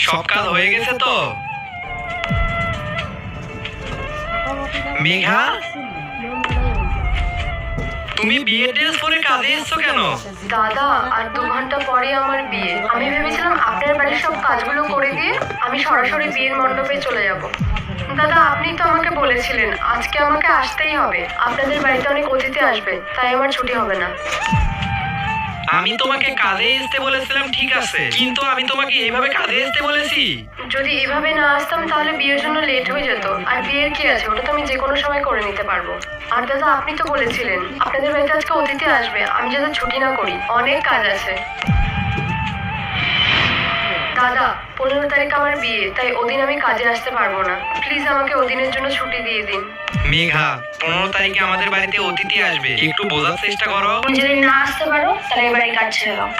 সব কাজ হয়ে গেছে তো? মেঘা, তুমি বিয়ের ড্রেস পরে কাজে এসছো কেন? দাদা, আর 2 ঘন্টা পরে আমার বিয়ে। আমি ভেবেছিলাম আপনার বাড়ির সব কাজগুলো করে দিয়ে আমি সরাসরি বিয়ের মণ্ডপে চলে যাব। দাদা, আপনি তো আমাকে বলেছিলেন আজকে আমাকে আসতেই হবে। আপনাদের বাড়িতে অনেক অতিথি আসবে, তাই আমার ছুটি হবে না। আমি তোমাকে কাজে আসতে বলেছিলাম, ঠিক আছে, কিন্তু আমি তোমাকে এইভাবে কাজে আসতে বলেছি? যদি এভাবে না আসতাম তাহলে বিয়ের জন্য লেট হয়ে যেত। আর বিয়ের কি আছে, ওটা তো আমি যে কোনো সময় করে নিতে পারবো। আর দাদা, আপনি তো বলেছিলেন আপনাদের বাড়িতে আজকে অতিথি আসবে, আমি যাতে ছুটি না করি, অনেক কাজ আছে। দাদা, 15 তারিখ আমার বিয়ে, তাই ওদিন আমি কাজে আসতে পারবো না। প্লিজ আমাকে ওদিনের জন্য ছুটি দিয়ে দিন। মেঘা, 15 তারিখে আমাদের বাড়িতে অতিথি আসবে, একটু বোঝার চেষ্টা করো। তুমি যদি না আসতে পারো তাহলে এবারে কাজ ছেড়ে দাও।